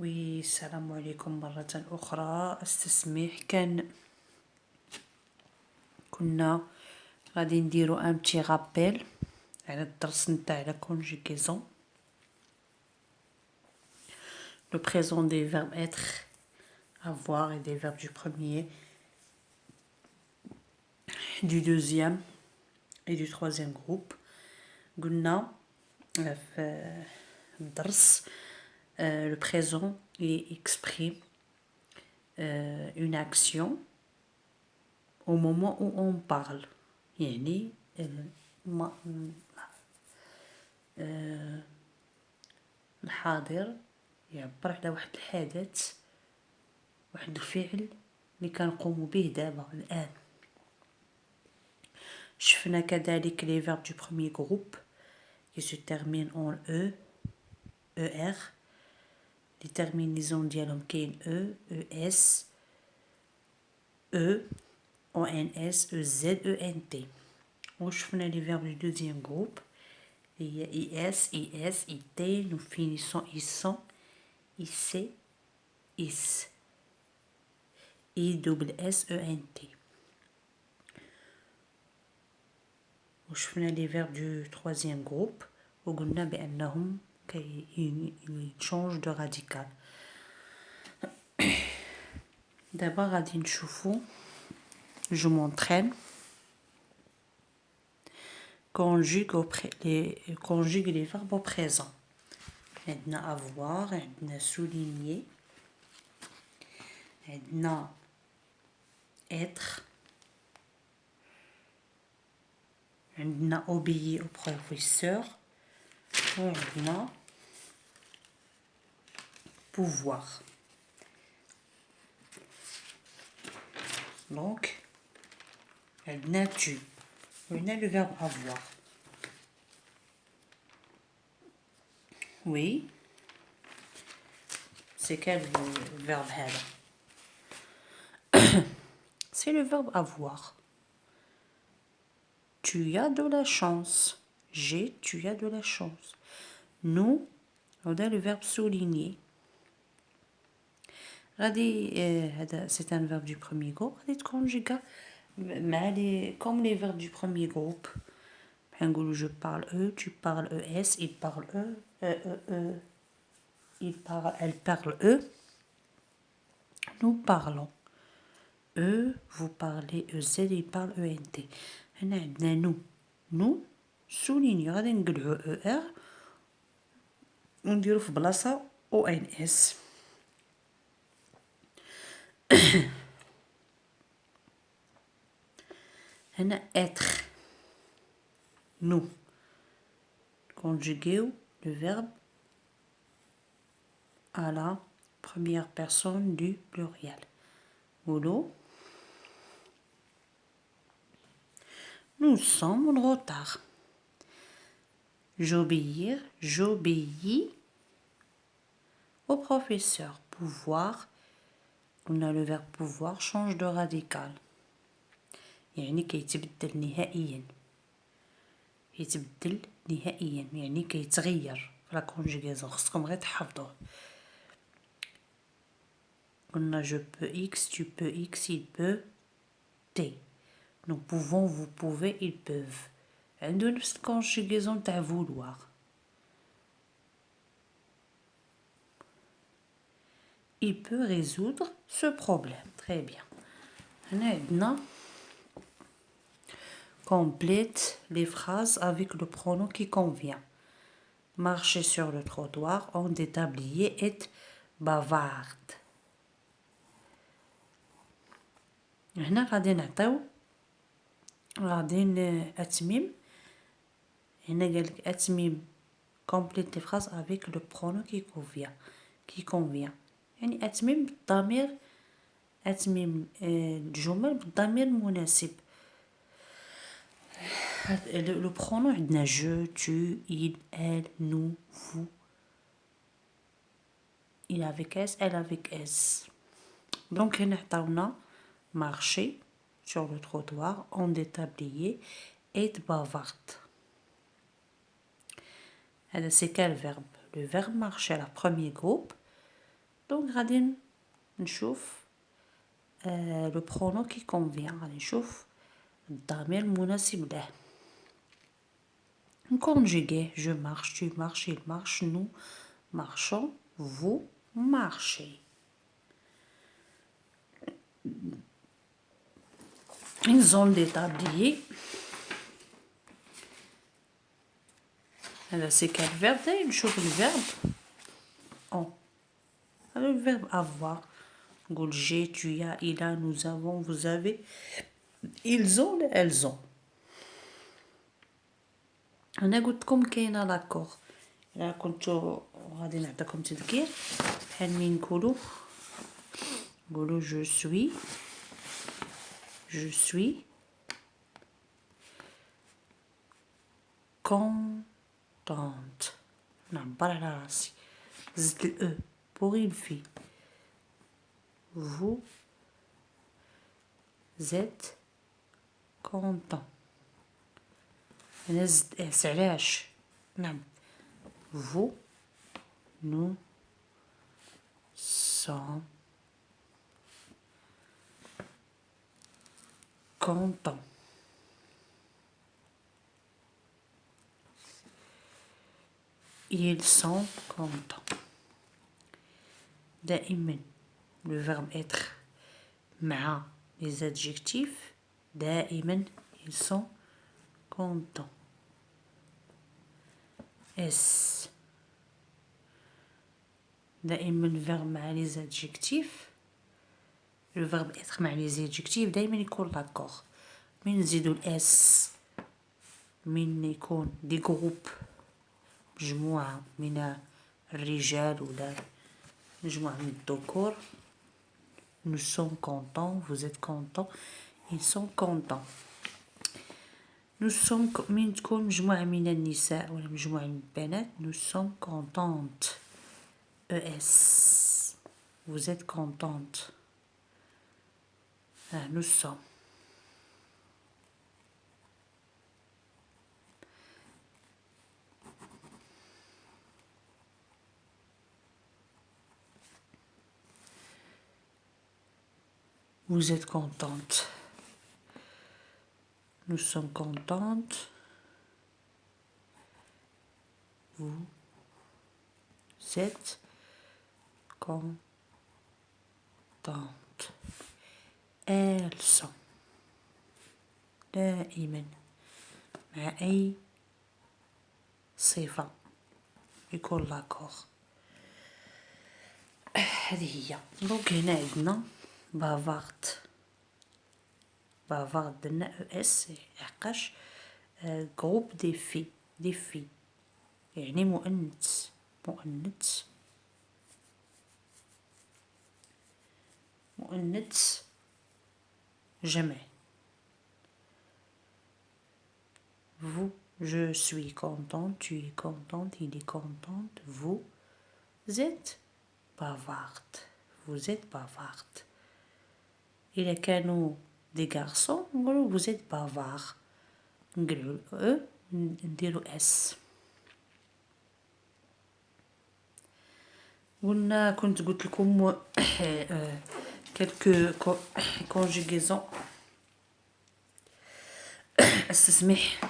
السلام عليكم مرة أخرى. استسمح كنا غادي نديرو ان بتي غابيل على الدرس نتاع لا كونجيغيزون. Le présent des verbes être, avoir et des verbes du premier, du deuxième et du troisième groupe. قلنا في الدرس le présent il exprime une action au moment où on parle. يعني الحاضر يعبر على واحد الحدث، واحد الفعل اللي كنقوم به دابا الآن. شفنا كذلك les verbes du premier groupe qui se terminent en e, er. Les terminaisons ديالهم كاين e, es, e, ons, ez, ent. وشفنا les verbes du deuxième groupe. Il y a is, is, it, nous finissons ils sont, ic, is. I double s, ent. وشفنا les verbes du troisième groupe وقلنا بأنهم ils changent de radical. دابا غادي نشوفو je m'entraîne conjugue les verbes au présent. عندنا avoir, عندنا souligner, عندنا être, عندنا obéir au professeur وعندنا pouvoir. Donc عندنا tu وعندنا le verbe avoir. Oui, c'est quel verbe هذا؟ C'est le verbe avoir. Tu as de la chance. J'ai, tu as de la chance. Nous, on a le verbe souligner. C'est un verbe du premier groupe. Comme les verbes du premier groupe. Je parle eux, tu parles es, il parle eux, elle parle eux. Nous parlons. Eux, vous parlez eux, ils parlent ent. هنا عندنا nous souligne غادي نقلعو er ونديرو في بلاصه ons. هنا être nous conjuguer le verbe à la première personne du pluriel. Boulot. Nous sommes en retard. J'obéis au professeur. Pouvoir, on a le verbe pouvoir change de radical. يعني كيتبدل نهائيا. يعني كيتغير في لا كونجيغيزون. خصكم غير تحفظوه. قلنا je peux x, tu peux x, il peut t. Nous pouvons, vous pouvez, ils peuvent. عنده نفس الكونجيغيزون تاع vouloir. Il peut résoudre ce problème. Très bien. هنا عندنا complète les phrases avec le pronom qui convient. Marcher sur le trottoir en des tabliers est bavarde. هنا غادي أتميم. هنا قالك أتميم complète les phrases avec le pronom qui convient. يعني أتميم بالضمير، أتميم الجمل بالضمير المناسب. Le pronom عندنا je, tu, il, elle, nous, vous. Il avec s, elle avec s. Donc هنا عطاونا marcher sur le trottoir en des tabliers être bavarde. C'est quel verbe? Le verbe marcher à la premier groupe Donc غادي نشوف le pronom qui convient. غادي نشوف الضمير المناسب له. Conjuguer, je marche, tu marches, il marche, nous marchons, vous marchez. Ils ont des tabliers. Alors, c'est quel verbe? Une chose, le verbe. On. Alors, le verbe avoir. J'ai, tu as, il a, nous avons, vous avez. Ils ont, elles ont. أنا قلت لكم كاينه لاكور إلا كنتو غادي نعطيكم تذكير بحال مين نقولو je suis contente. نعبر على راسي زدت الأو pour une fille. Vous êtes content. أنا زدت اس علاش نعم vous nous sommes contents. Ils sont contents. دائما le verbe être مع les adjectifs دائما ils sont contents. S دائما le verbe مع les adjectifs le verbe être مع les adjectifs دائما يكون d'accord. من نزيدو الاس من يكون دي جروب مجموعة من الرجال ولا مجموعة من الذكور. Nous sommes contents, vous êtes contents, ils sont contents. Nous sommes من تكون مجموعة من النساء ولا مجموعة من البنات. Nous sommes contentes. ES. Vous êtes contente. Nous sommes. Vous êtes contente. Nous sommes contentes. Vous êtes contente. Elles sont. دائما مع أي صفة يكون لاكور. هذه هي. دونك هنا عندنا بافارد درنا او اس لحقاش جروب دي في يعني مؤنث جمع. Vous, je suis contente, tu es contente, il est contente, vous êtes bavarde. Vous êtes bavarde. إلا كانوا des garçons نقولوا vous êtes bavard. نقلعوا ال E نديروا S. كنت قلت لكم quelques conjugaisons. استسمح.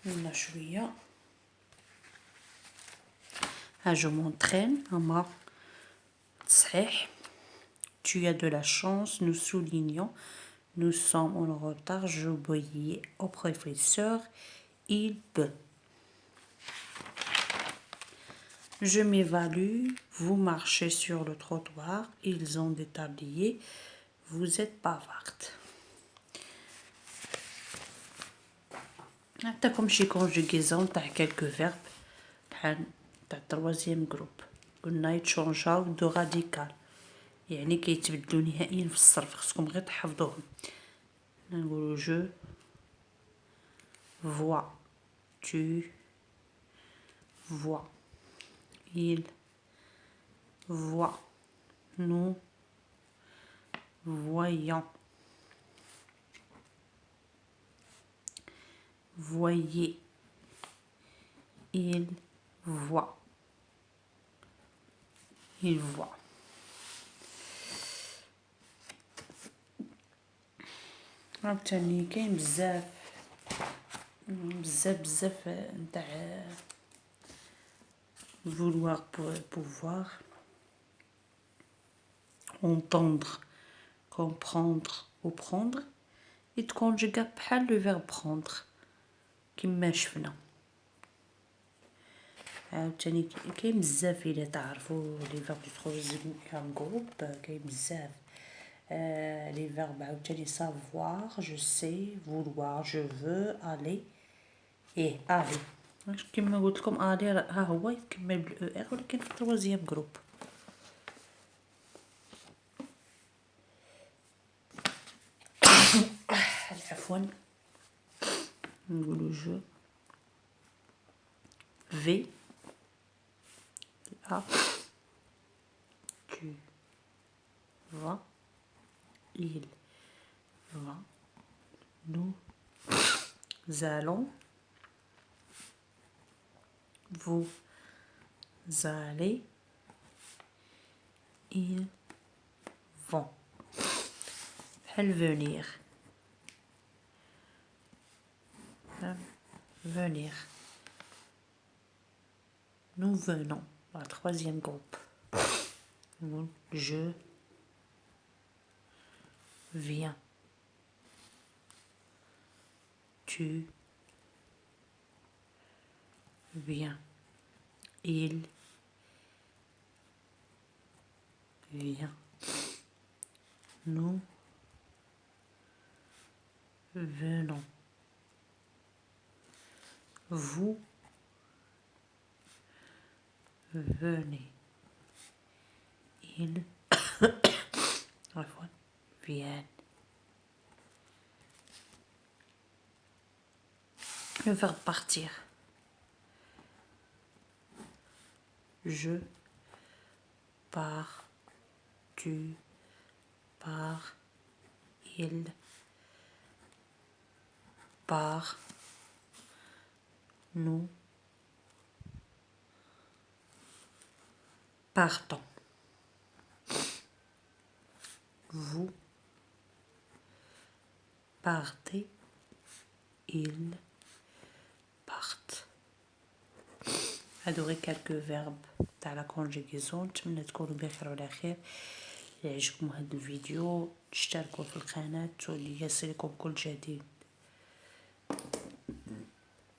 قلنا شوية. je m'entraîne أما صحيح. Tu as de la chance, nous soulignons. Nous sommes en retard, j'obéis au professeur, il peut. Je m'évalue, vous marchez sur le trottoir, ils ont des tabliers, vous êtes bavarde. نعطيكم شي conjugaison تاع quelques verbes بحال تاع troisième groupe. قلنا يتشونجاو دو راديكال يعني كيتبدلوا نهائيا في الصرف، خصكم غير تحفظوهم. نقولوا جو فوا، tu vois، il voit، nous voyons، voyez، il voit، il voit. عاوتاني كاين بزاف نتاع vouloir pour pouvoir، entendre، comprendre ou prendre، يتكونجيكا بحال لو فيرب prendre كما شفنا. عاوتاني كاين بزاف الا تعرفوا لي فيرب تخرج ان جروب، كاين بزاف لي فيرب. عاوتاني savoir، je sais، vouloir، je veux، aller، aller. كما قلت لكم aller ها هو يكمل بالاو ار ولكن في التروازيام جروب. عفوا نقولوا جو vais، là tu vas، il va، nous allons، vous allez، ils vont. بحال venir، venir. Nous venons, la troisième groupe. Je viens, tu viens, il vient, nous venons, vous venez, ils viennent. Le verbe partir. Je pars, tu pars, il part, nous partons. Vous partez, ils partent. هادو غير كالكو فيرب تاع لا كونجيغيزون. نتمنى تكونوا بخير وعلى خير. يعجبكم هذا الفيديو تشتركوا في القناه وليصلكم كل جديد.